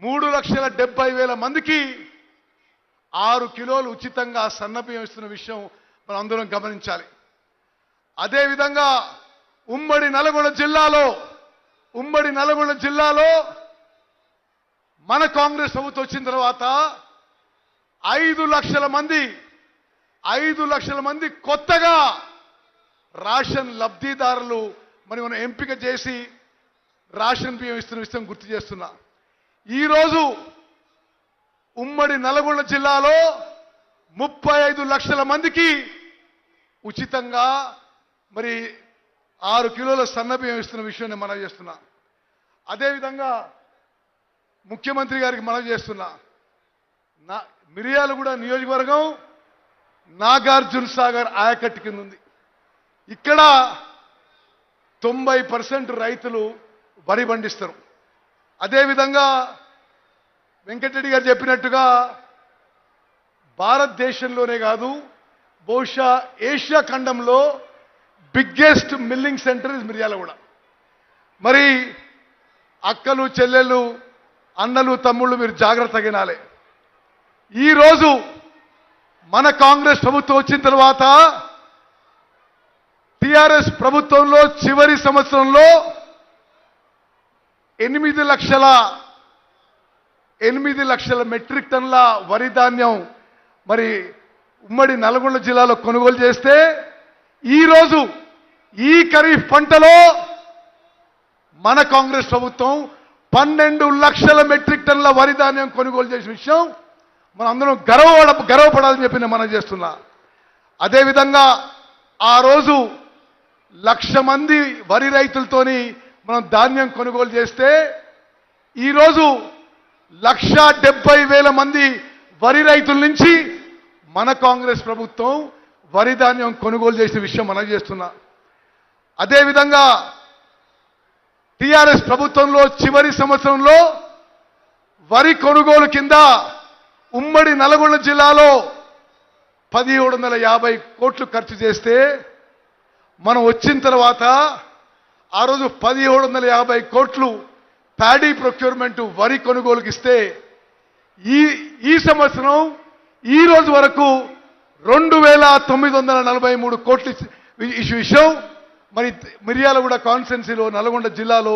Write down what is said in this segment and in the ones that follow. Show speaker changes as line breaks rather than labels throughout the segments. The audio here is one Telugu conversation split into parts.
3,70,000 మందికి 6 కిలోలు ఉచితంగా సన్నబియ్యం ఇస్తున్న విషయం మనం అందరం గమనించాలి. అదేవిధంగా ఉమ్మడి నల్గొండ జిల్లాలో మన కాంగ్రెస్ ప్రభుత్వం వచ్చిన తర్వాత 5 లక్షల మంది కొత్తగా రేషన్ లబ్ధిదారులు మనం ఎంపిక చేసి రేషన్ బియ్యం ఇస్తున్న విషయం గుర్తు చేస్తున్నా. ఈరోజు ఉమ్మడి నల్గొండ జిల్లాలో 35 లక్షల మందికి ఉచితంగా 6 కిలోల సన్నబియ్యం ఇస్తున్న విషయాన్ని మనవి చేస్తున్నా. అదేవిధంగా ముఖ్యమంత్రి గారికి మనవి చేస్తున్నా. మిర్యాలగూడ నియోజకవర్గం నాగార్జున సాగర్ ఆయకట్టు కింద ఉంది. ఇక్కడ 90% రైతులు వరి పండిస్తారు. అదేవిధంగా వెంకటరెడ్డి గారు చెప్పినట్టుగా భారతదేశంలోనే కాదు బహుశా ఏషియా ఖండంలో biggest milling centre is Miryalaguda. మరి అక్కలు చెల్లెళ్ళు అన్నలు తమ్ముళ్ళు మీరు జాగ్రత్తగా వినాలి. ఈరోజు మన కాంగ్రెస్ ప్రభుత్వం వచ్చిన తర్వాత టిఆర్ఎస్ ప్రభుత్వంలో చివరి సంవత్సరంలో 8 లక్షల మెట్రిక్ టన్నుల వరి ధాన్యం ఉమ్మడి నల్గొండ జిల్లాలో కొనుగోలు చేస్తే ఈరోజు ఈ ఖరీఫ్ పంటలో మన కాంగ్రెస్ ప్రభుత్వం 12 లక్షల మెట్రిక్ టన్నుల వరి ధాన్యం కొనుగోలు చేసిన విషయం మనం అందరం గర్వపడాలని చెప్పి నేను మనం చేస్తున్నా. అదేవిధంగా ఆ రోజు 1,00,000 మంది వరి రైతులతోని మనం ధాన్యం కొనుగోలు చేస్తే ఈరోజు 1,70,000 మంది వరి రైతుల నుంచి మన కాంగ్రెస్ ప్రభుత్వం వరి ధాన్యం కొనుగోలు చేసిన విషయం మనం చేస్తున్నా. అదేవిధంగా టిఆర్ఎస్ ప్రభుత్వంలో చివరి సంవత్సరంలో వరి కొనుగోలు కింద ఉమ్మడి నల్గొండ జిల్లాలో 1,750 కోట్లు ఖర్చు చేస్తే మనం వచ్చిన తర్వాత ఆ రోజు 1,750 కోట్లు ప్యాడీ ప్రొక్యూర్మెంట్ వరి కొనుగోలుకి ఇస్తే ఈ సంవత్సరం ఈ రోజు వరకు 2,943 కోట్లు విషయం మిర్యాలగూడ కాన్స్టిట్యున్సీలో నల్గొండ జిల్లాలో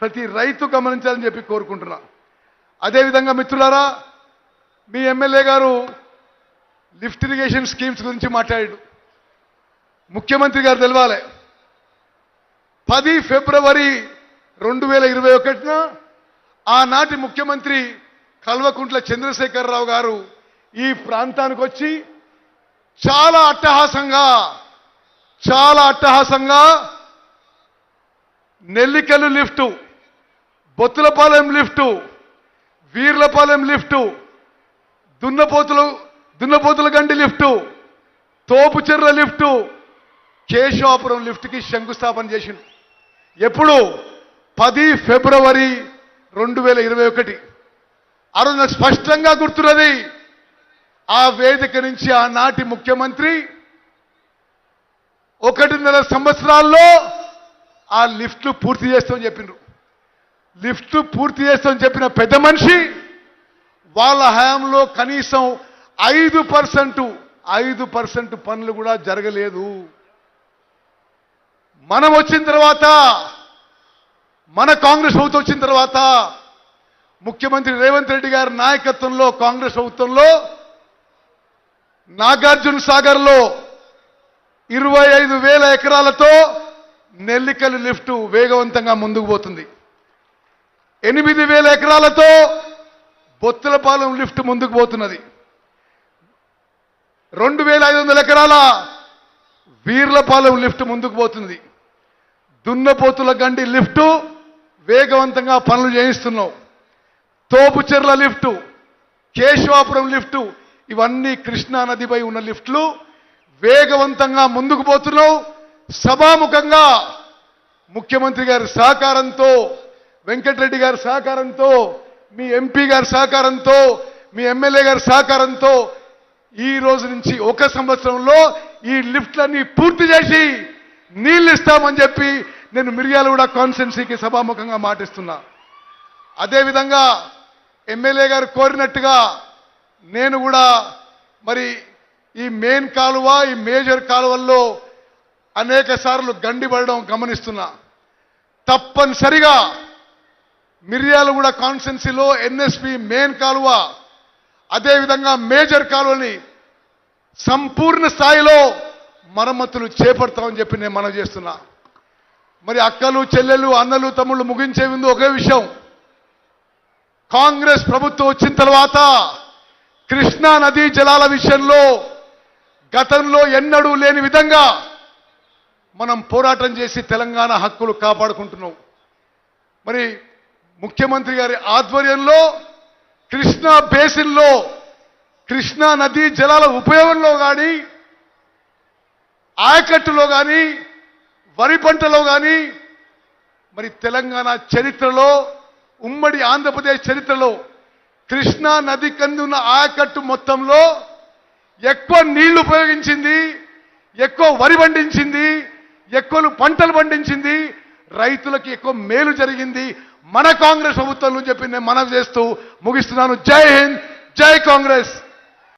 ప్రతి రైతు గమనించాలని చెప్పి కోరుకుంటున్నా. అదేవిధంగా మిత్రులారా, మీ ఎమ్మెల్యే గారు లిఫ్ట్ ఇరిగేషన్ స్కీమ్స్ గురించి మాట్లాడాడు. ముఖ్యమంత్రి గారు తెలవాలి, 10 ఫిబ్రవరి 2021న ఆనాటి ముఖ్యమంత్రి కల్వకుంట్ల చంద్రశేఖరరావు గారు ఈ ప్రాంతానికి వచ్చి చాలా అట్టహాసంగా Nellikallu lift, Bothulapalem lift, Veerlapalem lift, Dunnapothula Gandi lift, Thopucherla lift, Keshavapuram లిఫ్ట్కి శంకుస్థాపన చేసిండు. ఎప్పుడు? 10 ఫిబ్రవరి 2021. ఆ రోజు నాకు స్పష్టంగా గుర్తున్నది. ఆ వేదిక నుంచి ఆనాటి ముఖ్యమంత్రి 1.5 సంవత్సరాల్లో ఆ లిఫ్ట్లు పూర్తి చేస్తామని చెప్పిండ్రు. లిఫ్ట్ పూర్తి చేస్తామని చెప్పిన పెద్ద మనిషి వాళ్ళ హయాంలో కనీసం 5% పనులు కూడా జరగలేదు. మనం వచ్చిన తర్వాత, మన కాంగ్రెస్ ప్రభుత్వం వచ్చిన తర్వాత ముఖ్యమంత్రి రేవంత్ రెడ్డి గారి నాయకత్వంలో కాంగ్రెస్ ప్రభుత్వంలో నాగార్జున సాగర్లో 25,000 ఎకరాలతో నెల్లికల్లు లిఫ్ట్ వేగవంతంగా ముందుకు పోతుంది. 8,000 ఎకరాలతో బొత్తులపాలెం లిఫ్ట్ ముందుకు పోతున్నది. 2,500 ఎకరాల వీర్లపాలెం లిఫ్ట్ ముందుకు పోతుంది. దున్నపోతుల గండి లిఫ్టు వేగవంతంగా పనులు చేయిస్తున్నాం. తోపుచెర్ల లిఫ్టు, కేశవాపురం లిఫ్టు, ఇవన్నీ కృష్ణా నదిపై ఉన్న లిఫ్ట్లు వేగవంతంగా ముందుకు పోతున్నాం. సభాముఖంగా ముఖ్యమంత్రి గారి సహకారంతో, వెంకటరెడ్డి గారి సహకారంతో, మీ ఎంపీ గారి సహకారంతో, మీ ఎమ్మెల్యే గారి సహకారంతో ఈ రోజు నుంచి 1 సంవత్సరంలో ఈ లిఫ్ట్లన్నీ పూర్తి చేసి నీళ్లు ఇస్తామని చెప్పి నేను మిర్యాలగూడ కాన్స్టిట్యున్సీకి సభాముఖంగా మాటిస్తున్నా. అదేవిధంగా ఎమ్మెల్యే గారు కోరినట్టుగా నేను కూడా మరి ఈ మెయిన్ కాలువ ఈ మేజర్ కాలువల్లో అనేక సార్లు గండిపడడం గమనిస్తున్నా. తప్పనిసరిగా మిర్యాలగూడ కాన్స్టిట్యున్సీలో ఎన్ఎస్పి మెయిన్ కాలువ అదేవిధంగా మేజర్ కాలువని సంపూర్ణ స్థాయిలో మరమ్మతులు చేపడతామని చెప్పి నేను మనవి చేస్తున్నా. మరి అక్కలు చెల్లెలు అన్నలు తమ్ముళ్ళు ముగించే ముందు ఒకే విషయం, కాంగ్రెస్ ప్రభుత్వం వచ్చిన తర్వాత కృష్ణా నదీ జలాల విషయంలో గతంలో ఎన్నడూ లేని విధంగా మనం పోరాటం చేసి తెలంగాణ హక్కులు కాపాడుకుంటున్నాం. మరి ముఖ్యమంత్రి గారి ఆధ్వర్యంలో కృష్ణా బేసిన్లో కృష్ణా నదీ జలాల ఉపయోగంలో కానీ ఆయకట్టులో కానీ వరి పంటలో కానీ మరి తెలంగాణ చరిత్రలో ఉమ్మడి ఆంధ్రప్రదేశ్ చరిత్రలో కృష్ణా నది కింద ఉన్న ఆయకట్టు మొత్తంలో ఎక్కువ నీళ్లు ఉపయోగించింది, ఎక్కువ వరి పండించింది, ఎక్కువ పంటలు పండించింది, రైతులకు ఎక్కువ మేలు జరిగింది మన కాంగ్రెస్ ప్రభుత్వం చెప్పి నేను మనవి చేస్తూ ముగిస్తున్నాను. జై హింద్, జై కాంగ్రెస్.